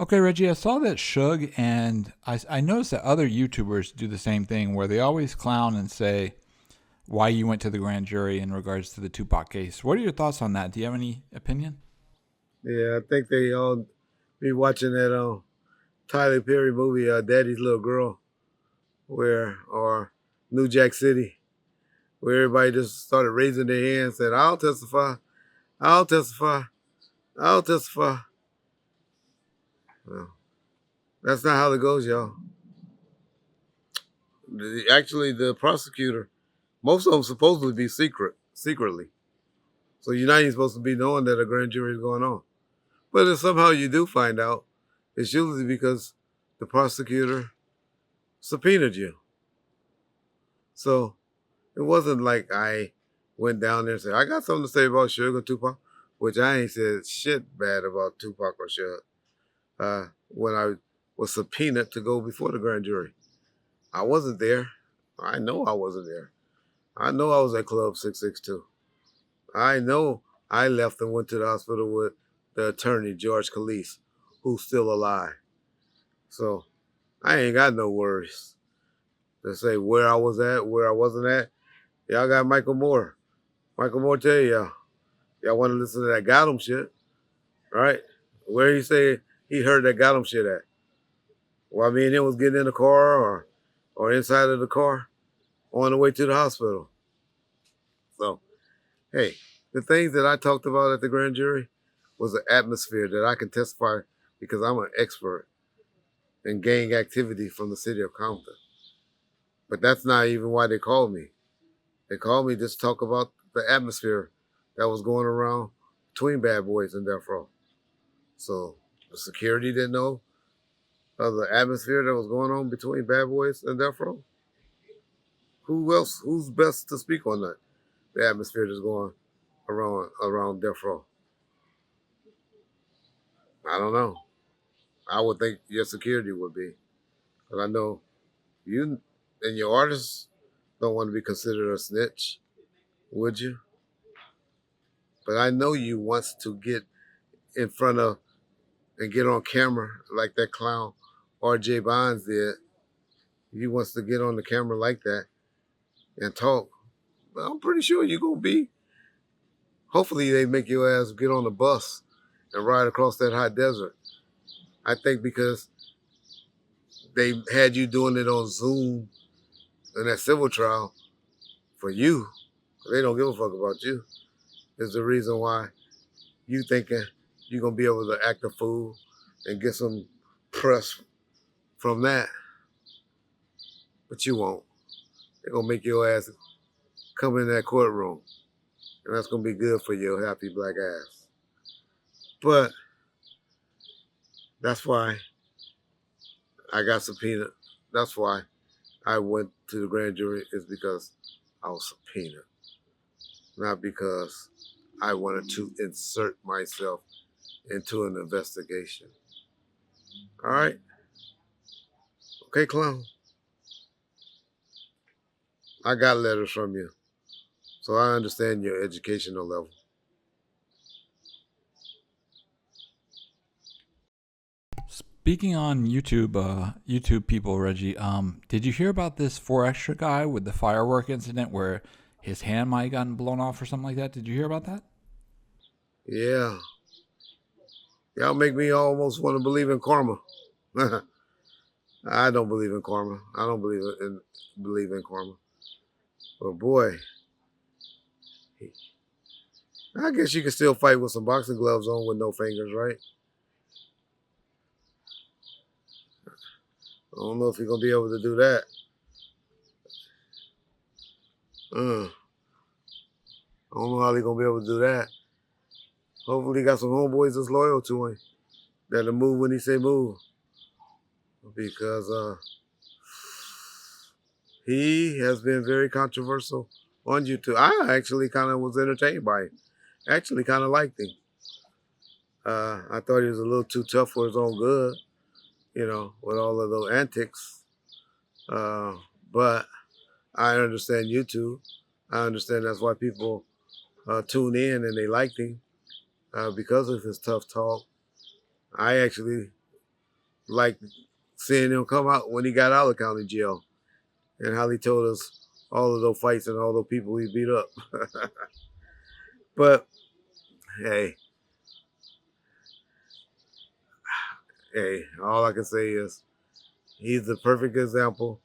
Okay, Reggie, I saw that Shug and I noticed that other YouTubers do the same thing where they always clown and say why you went to the grand jury in regards to the Tupac case. What are your thoughts on that? Do you have any opinion? Yeah, I think they all be watching that Tyler Perry movie, Daddy's Little Girl, or New Jack City, where everybody just started raising their hands, said, "I'll testify, I'll testify, I'll testify." Well, that's not how it goes, y'all. Actually, the prosecutor, most of them supposed to be secretly. So you're not even supposed to be knowing that a grand jury is going on. But if somehow you do find out, it's usually because the prosecutor subpoenaed you. So it wasn't like I went down there and said, I got something to say about Suge and Tupac, which I ain't said shit bad about Tupac or Suge when I was subpoenaed to go before the grand jury. I wasn't there. I know I wasn't there. I know I was at Club 662. I know I left and went to the hospital with the attorney, George Calise, who's still alive. So I ain't got no worries to say where I was at, where I wasn't at. Y'all got Michael Moore. Michael Moore tell y'all want to listen to that got him shit, right? Where he say he heard that got him shit at. While me and him was getting in the car or inside of the car on the way to the hospital. So, hey, the things that I talked about at the grand jury was an atmosphere that I can testify because I'm an expert in gang activity from the city of Compton. But that's not even why they called me. They called me just to talk about the atmosphere that was going around between Bad Boys and Death Row. So the security didn't know of the atmosphere that was going on between Bad Boys and Death Row. Who else? Who's best to speak on that? The atmosphere that's going around Death Row. I don't know. I would think your security would be, but I know you and your artists don't want to be considered a snitch, would you? But I know you wants to get in front of and get on camera like that clown R.J. Bonds did. He wants to get on the camera like that and talk. But I'm pretty sure you're gonna be. Hopefully they make your ass get on the bus and ride across that hot desert. I think because they had you doing it on Zoom in that civil trial for you. They don't give a fuck about you. Is the reason why you thinking you're gonna be able to act a fool and get some press from that. But you won't. They're gonna make your ass come in that courtroom. And that's gonna be good for your happy black ass. But that's why I got subpoenaed. That's why I went to the grand jury is because I was subpoenaed. Not because I wanted to insert myself into an investigation. All right? Okay, clown. I got letters from you. So I understand your educational level. Speaking on YouTube, YouTube people, Reggie, did you hear about this 4 Extra guy with the firework incident where his hand might have gotten blown off or something like that? Did you hear about that? Yeah. Y'all make me almost want to believe in karma. I don't believe in karma. I don't believe in karma. But boy, I guess you can still fight with some boxing gloves on with no fingers, right? I don't know if you're gonna be able to do that. I don't know how they're gonna be able to do that. Hopefully, he got some homeboys that's loyal to him that'll move when he say move, because he has been very controversial on YouTube. I actually kind of was entertained by it. Actually, kind of liked him. I thought he was a little too tough for his own good, with all of those antics. Uh, but I understand YouTube. I understand that's why people tune in and they liked him because of his tough talk. I actually like seeing him come out when he got out of county jail and how he told us all of those fights and all those people he beat up. But hey, all I can say is he's the perfect example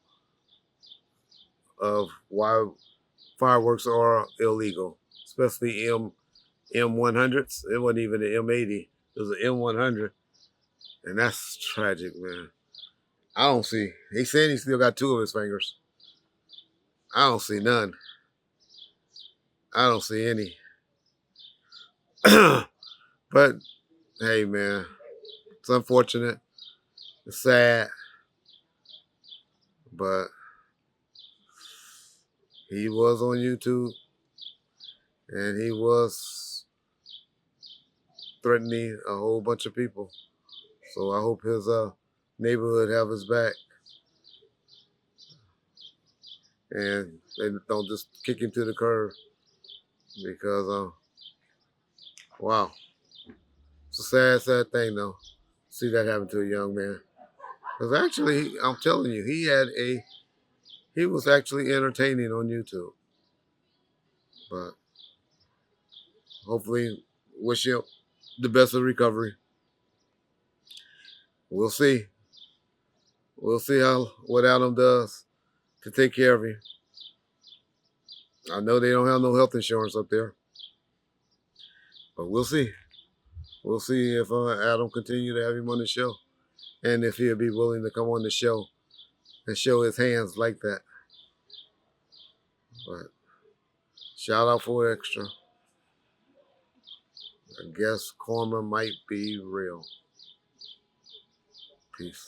of why fireworks are illegal, especially M100s. It wasn't even an M80. It was an M100, and that's tragic, man. I don't see. He's saying he still got two of his fingers. I don't see none. I don't see any. But hey, man, it's unfortunate. It's sad, but he was on YouTube and he was threatening a whole bunch of people. So I hope his neighborhood have his back and they don't just kick him to the curb because wow, it's a sad, sad thing though. See that happen to a young man. Because actually, I'm telling you, he was actually entertaining on YouTube. But hopefully, wish him the best of recovery. We'll see. We'll see what Adam does to take care of him. I know they don't have no health insurance up there, but we'll see. We'll see if Adam continue to have him on the show, and if he'll be willing to come on the show and show his hands like that. But shout out for extra. I guess karma might be real. Peace.